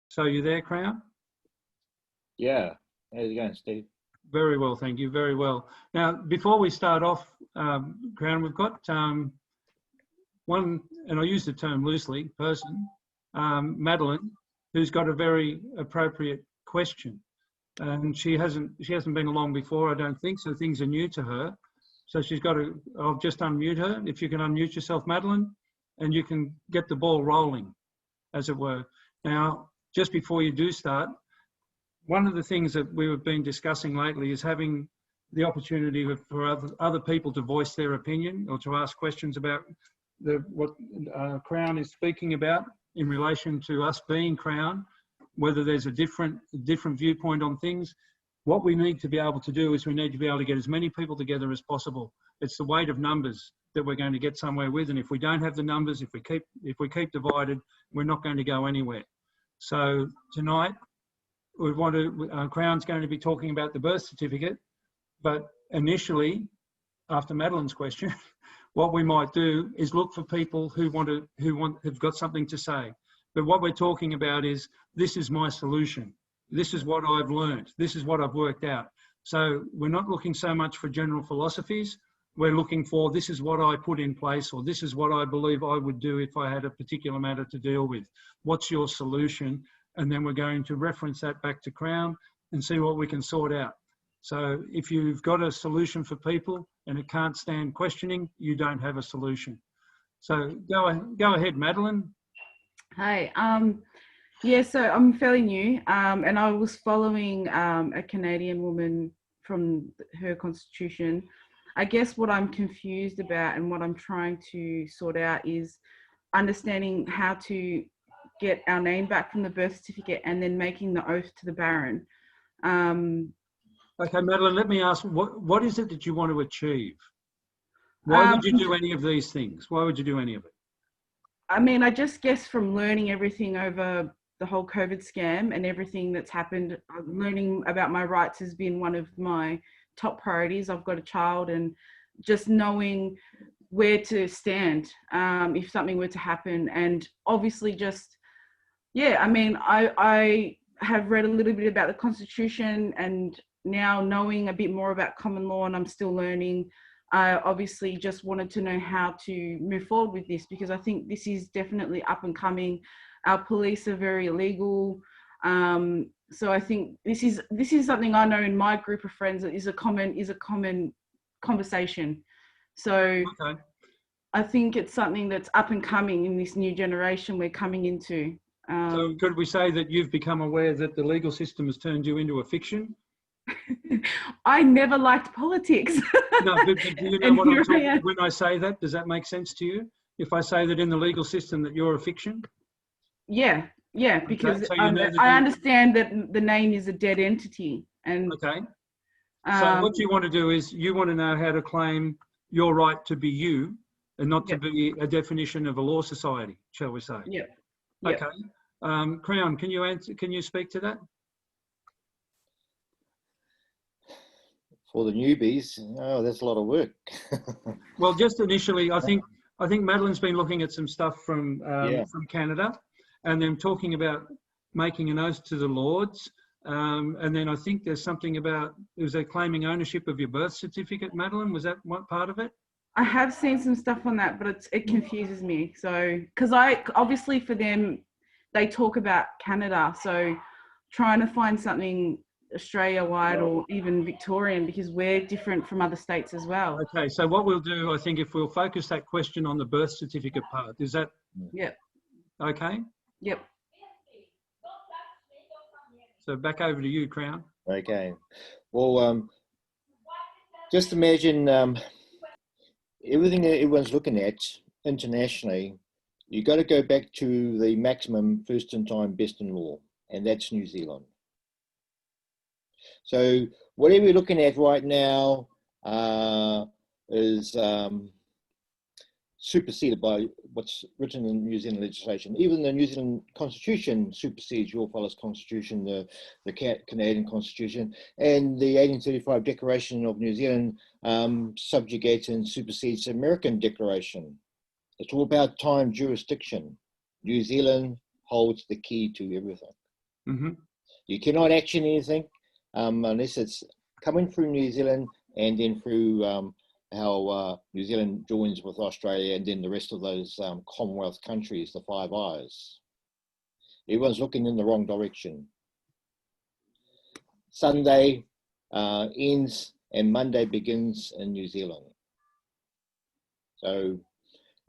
So you there, Crown? Yeah. How's it going, Steve? Very well, thank you. Very well. Now, before we start off, Crown, we've got one, and I use the term loosely, person, Madeline, who's got a very appropriate question. And she hasn't been along before, I don't think, so things are new to her. So she's got to, I'll just unmute her. If you can unmute yourself, Madeline, and you can get the ball rolling, as it were. Now, just before you do start, one of the things that we've been discussing lately is having the opportunity for other people to voice their opinion or to ask questions about what Crown is speaking about in relation to us being Crown, whether there's a different viewpoint on things. What we need to be able to do is we need to be able to get as many people together as possible. It's the weight of numbers that we're going to get somewhere with, and if we don't have the numbers, if we keep divided, we're not going to go anywhere. So tonight, we want to, Crown's going to be talking about the birth certificate, but initially, after Madeline's question, what we might do is look for people who have got something to say. But what we're talking about is, this is my solution. This is what I've learned. This is what I've worked out. So we're not looking so much for general philosophies. We're looking for, this is what I put in place, or this is what I believe I would do if I had a particular matter to deal with. What's your solution? And then we're going to reference that back to Crown and see what we can sort out. So if you've got a solution for people and it can't stand questioning, you don't have a solution. So go ahead, Madeline. Hi. Yeah, so I'm fairly new, and I was following a Canadian woman from her constitution. I guess what I'm confused about and what I'm trying to sort out is understanding how to get our name back from the birth certificate and then making the oath to the Baron. Okay, Madeline, let me ask, what is it that you want to achieve? Why would you do any of these things? Why would you do any of it? I mean, I just guess from learning everything over the whole COVID scam and everything that's happened, learning about my rights has been one of my top priorities. I've got a child, and just knowing where to stand if something were to happen. And obviously just, yeah, I mean, I have read a little bit about the Constitution, and now knowing a bit more about common law, and I'm still learning, I obviously just wanted to know how to move forward with this, because I think this is definitely up and coming. Our police are very illegal. So I think this is something I know in my group of friends that is a common conversation. So okay. I think it's something that's up and coming in this new generation we're coming into. So could we say that you've become aware that the legal system has turned you into a fiction? I never liked politics. No, but do you know what I'm talking about when I say that? Does that make sense to you? If I say that in the legal system that you're a fiction? Yeah, because okay, so I understand that the name is a dead entity. And okay. So what you want to do is you want to know how to claim your right to be you and not to be a definition of a law society, shall we say? Yeah. Okay. Crown, can you speak to that? For the newbies, oh, that's a lot of work. Well, just initially, I think Madeline's been looking at some stuff from Canada, and then talking about making an oath to the Lords, and then I think there's something about, was there claiming ownership of your birth certificate, Madeline? Was that one part of it? I have seen some stuff on that, but it confuses me. So, because obviously for them, they talk about Canada, so trying to find something Australia-wide or even Victorian, because we're different from other states as well. Okay, so what we'll do, I think, if we'll focus that question on the birth certificate part, is that? Yep. Okay. Yep. So back over to you, Crown. Okay. Well, just imagine everything that everyone's looking at internationally. You've got to go back to the maximum first in time, best in law, and that's New Zealand. So whatever you're looking at right now is superseded by what's written in New Zealand legislation. Even the New Zealand Constitution supersedes your fellow's Constitution, the Canadian Constitution, and the 1835 Declaration of New Zealand subjugates and supersedes the American Declaration. It's all about time jurisdiction. New Zealand holds the key to everything. Mm-hmm. You cannot action anything unless it's coming through New Zealand and then through how New Zealand joins with Australia and then the rest of those Commonwealth countries, the Five Eyes. Everyone's looking in the wrong direction. Sunday ends and Monday begins in New Zealand. So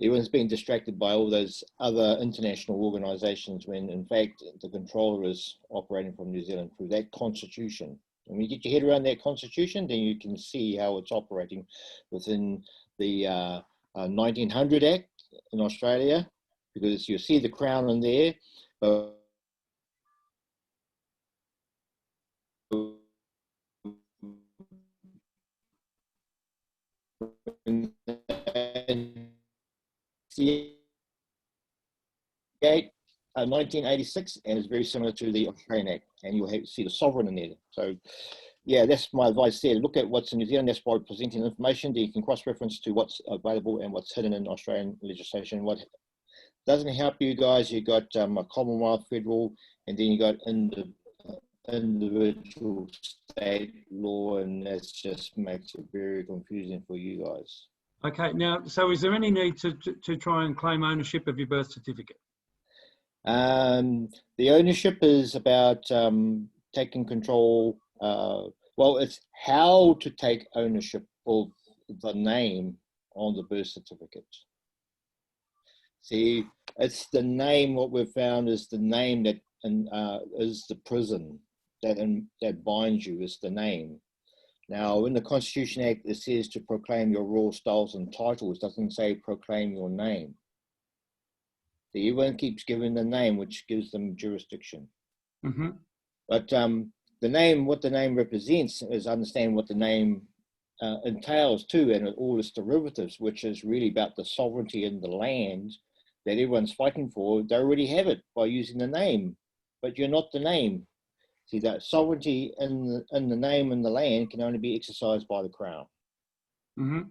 everyone's been distracted by all those other international organisations when in fact the controller is operating from New Zealand through that constitution. And when you get your head around that constitution, then you can see how it's operating within the 1900 Act in Australia, because you see the Crown in there. In 1986, and it's very similar to the Australian Act, and you'll see the sovereign in there. So yeah, that's my advice there. Look at what's in New Zealand. That's by presenting information that you can cross-reference to what's available and what's hidden in Australian legislation. What doesn't help you guys, you got a Commonwealth, federal, and then you got individual state law, and that just makes it very confusing for you guys. Okay, now, so is there any need to try and claim ownership of your birth certificate? The ownership is about taking control. Well, it's how to take ownership of the name on the birth certificate. See, it's the name. What we've found is the name that is the prison that binds you. Is the name. Now, in the Constitution Act, it says to proclaim your royal styles and titles. It doesn't say proclaim your name. So everyone keeps giving the name, which gives them jurisdiction. Mm-hmm. But the name, what the name represents, is understand what the name entails too, and all its derivatives, which is really about the sovereignty in the land that everyone's fighting for. They already have it by using the name, but you're not the name. See, that sovereignty in the name and the land can only be exercised by the Crown. Mm-hmm.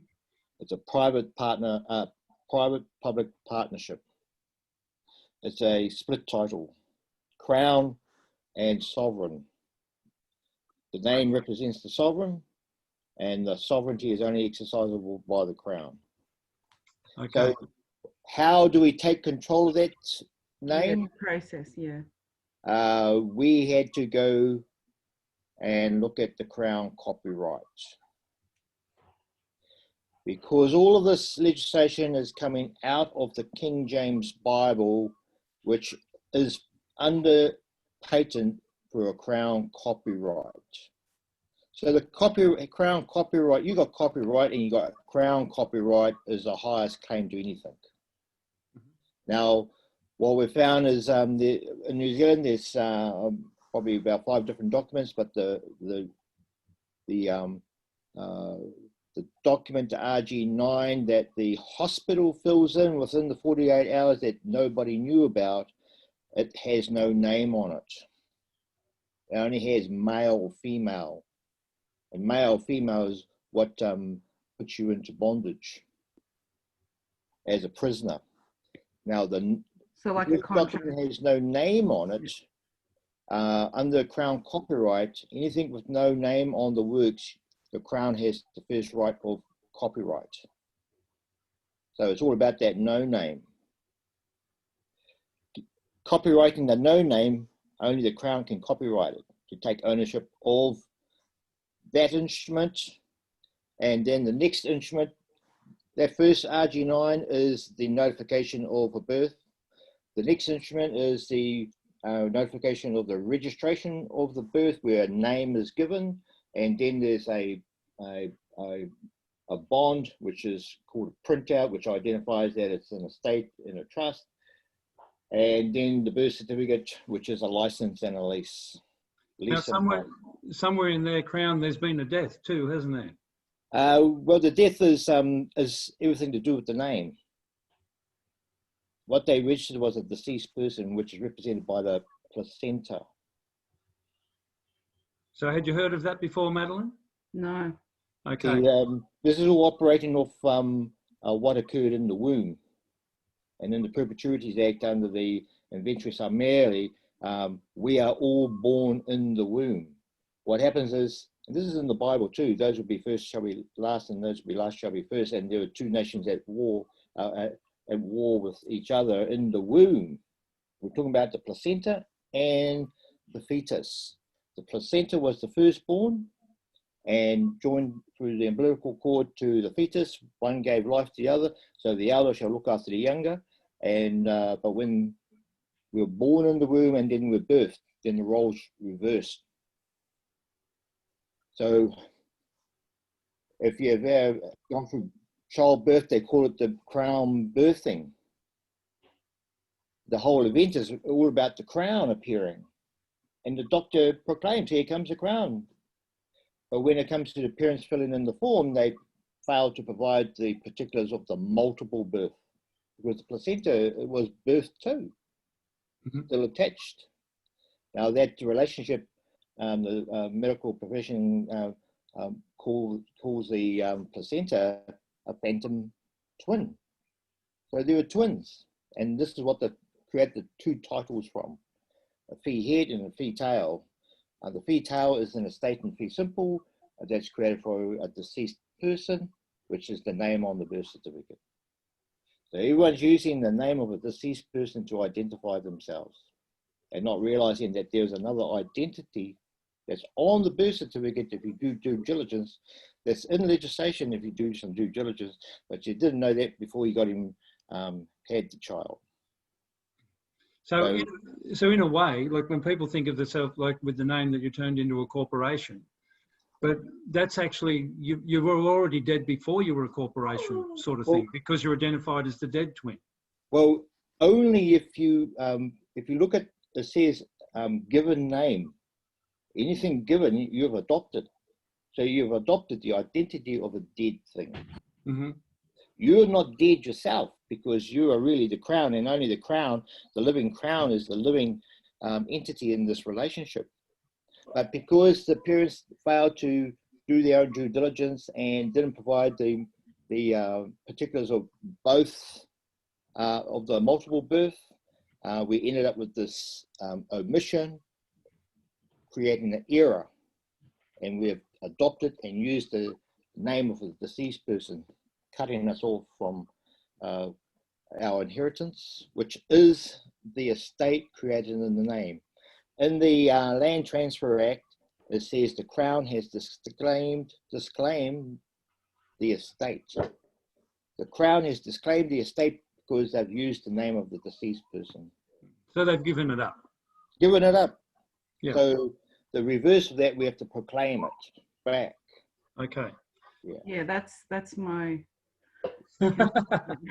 It's a private public partnership. It's a split title, Crown and Sovereign. The name represents the sovereign, and the sovereignty is only exercisable by the Crown. Okay. So how do we take control of that name? Yeah, process, yeah. We had to go and look at the Crown copyright, because all of this legislation is coming out of the King James Bible, which is under patent for a Crown copyright. So the Crown copyright, you got copyright and you got Crown copyright is the highest claim to anything. Now, what we found is in New Zealand, there's probably about 5 different documents, but the document RG9 that the hospital fills in within the 48 hours that nobody knew about, it has no name on it. It only has male or female. And male or female is what puts you into bondage as a prisoner. Now, So like a contract document has no name on it. Under Crown copyright, anything with no name on the works, the Crown has the first right of copyright. So it's all about that no name. Copyrighting the no name, only the Crown can copyright it, to take ownership of that instrument. And then the next instrument, that first RG9 is the notification of a birth. The next instrument is the notification of the registration of the birth, where a name is given, and then there's a bond, which is called a printout, which identifies that it's in a state, in a trust, and then the birth certificate, which is a license and a lease. Now, somewhere in their Crown, there's been a death too, hasn't there? Well, the death is everything to do with the name. What they registered was a deceased person, which is represented by the placenta. So had you heard of that before, Madeline? No. Okay. This is all operating off what occurred in the womb. And in the Perpetuities Act under the Inventory Summarii, we are all born in the womb. What happens is, and this is in the Bible too, those will be first shall be last, and those will be last shall be first. And there were two nations at war with each other in the womb. We're talking about the placenta and the fetus. The placenta was the firstborn and joined through the umbilical cord to the fetus. One gave life to the other, so the elder shall look after the younger. And but when we were born in the womb and then we're birthed, then the roles reversed. So if you've ever gone through childbirth, they call it the crown birthing. The whole event is all about the crown appearing. And the doctor proclaims, here comes the crown. But when it comes to the parents filling in the form, they fail to provide the particulars of the multiple birth. Because the placenta was birthed too, still attached. Now that relationship, the medical profession calls the placenta a phantom twin. So there were twins. And this is what create the two titles from, a fee head and a fee tail. The fee tail is an estate in fee simple that's created for a deceased person, which is the name on the birth certificate. So everyone's using the name of a deceased person to identify themselves and not realizing that there's another identity that's on the birth certificate if you do due diligence, that's in legislation if you do some due diligence, but you didn't know that before you got him, had the child. So in a way, like when people think of themselves, like with the name that you turned into a corporation, but that's actually, you were already dead before you were a corporation sort of thing, because you're identified as the dead twin. Well, only if you look at, it says given name, anything given, you've adopted. So you've adopted the identity of a dead thing. Mm-hmm. You're not dead yourself because you are really the crown, and only the crown, the living crown, is the living entity in this relationship. But because the parents failed to do their own due diligence and didn't provide the particulars of both of the multiple birth, we ended up with this omission, creating an error, and we have adopted and used the name of a deceased person, cutting us off from our inheritance, which is the estate created in the name. In the Land Transfer Act, it says the Crown has disclaimed the estate. The Crown has disclaimed the estate because they've used the name of the deceased person. So they've given it up. Given it up. Yeah. So the reverse of that, we have to proclaim it back. Okay. Yeah, that's my...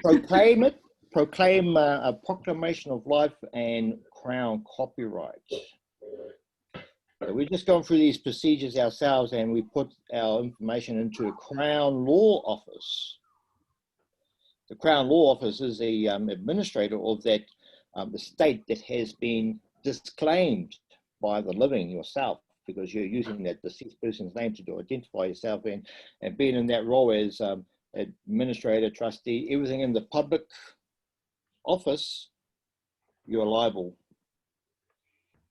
Proclaim it. Proclaim a proclamation of life and Crown copyright. So we've just gone through these procedures ourselves, and we put our information into a Crown Law Office. The Crown Law Office is the administrator of that estate that has been disclaimed by the living, yourself, because you're using that deceased person's name to identify yourself, and being in that role as administrator, trustee, everything in the public office, you're liable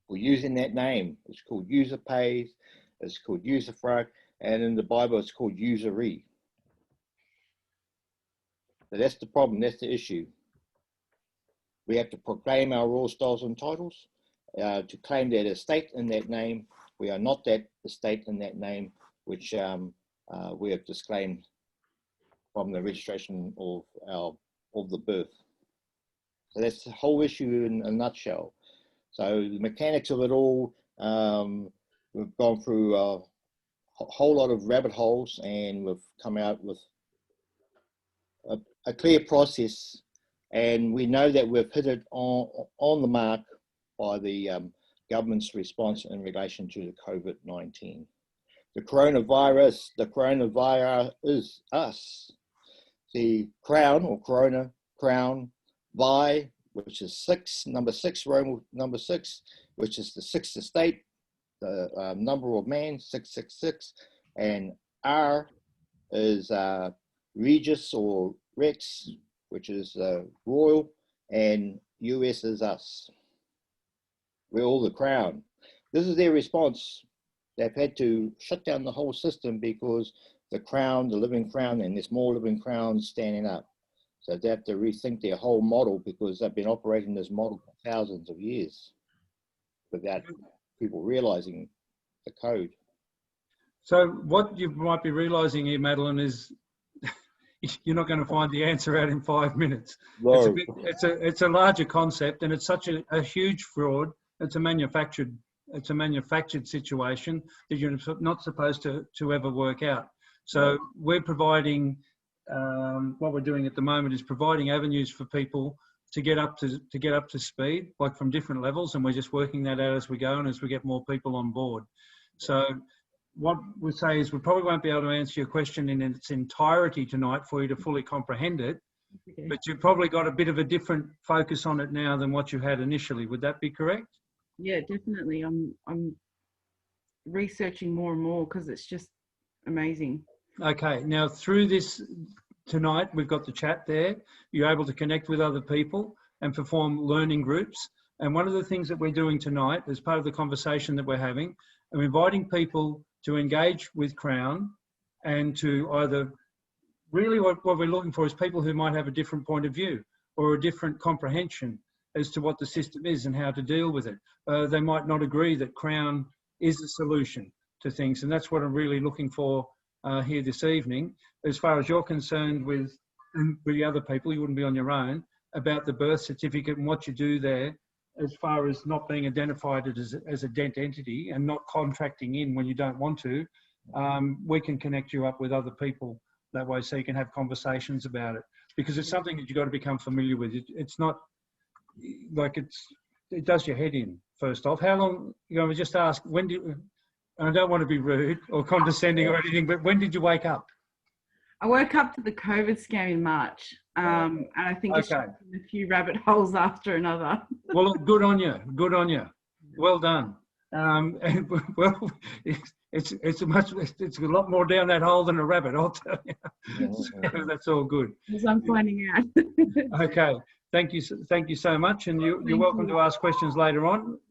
for using that name. It's called user pays, it's called user fraud, and in the Bible it's called usury. So that's the problem, that's the issue. We have to proclaim our royal styles and titles to claim that estate in that name. We are not that estate in that name, which we have disclaimed from the registration of the birth. So that's the whole issue in a nutshell. So the mechanics of it all, we've gone through a whole lot of rabbit holes, and we've come out with a clear process, and we know that we've hit it on the mark by the government's response in relation to the COVID-19. The coronavirus is us. The crown, or corona, crown, Vi, which is number six, Roman number 6, which is the sixth estate, the number of man, 666, and R is Regis or Rex, which is royal, and US is us. We're all the Crown. This is their response. They've had to shut down the whole system because the Crown, the living Crown, and there's more living Crowns standing up. So they have to rethink their whole model because they've been operating this model for thousands of years without people realizing the code. So what you might be realising here, Madeline, is you're not going to find the answer out in 5 minutes. No. It's a larger concept, and it's such a huge fraud. It's a manufactured situation that you're not supposed to ever work out. So we're providing, what we're doing at the moment is providing avenues for people to get up to speed, like from different levels, and we're just working that out as we go and as we get more people on board. So what we say is we probably won't be able to answer your question in its entirety tonight for you to fully comprehend it, but you've probably got a bit of a different focus on it now than what you had initially. Would that be correct? Yeah, definitely. I'm researching more and more because it's just amazing. Okay, now through this tonight, we've got the chat there. You're able to connect with other people and perform learning groups. And one of the things that we're doing tonight as part of the conversation that we're having, I'm inviting people to engage with Crown and to either, really what we're looking for is people who might have a different point of view or a different comprehension as to what the system is and how to deal with it. They might not agree that Crown is the solution to things, and that's what I'm really looking for here this evening. As far as you're concerned with the other people, you wouldn't be on your own, about the birth certificate and what you do there, as far as not being identified as a dead entity and not contracting in when you don't want to, we can connect you up with other people that way so you can have conversations about it. Because it's something that you've got to become familiar with. It's not like it does your head in, first off. How long, we just ask, when did, I don't want to be rude or condescending or anything, but when did you wake up? I woke up to the COVID scam in March, and I think it's a few rabbit holes after another. Well, look, good on you. Good on you. Well done. And, well, it's a lot more down that hole than a rabbit, I'll tell you. So that's all good. As I'm finding out. Okay. Thank you so much, and you're welcome to ask questions later on.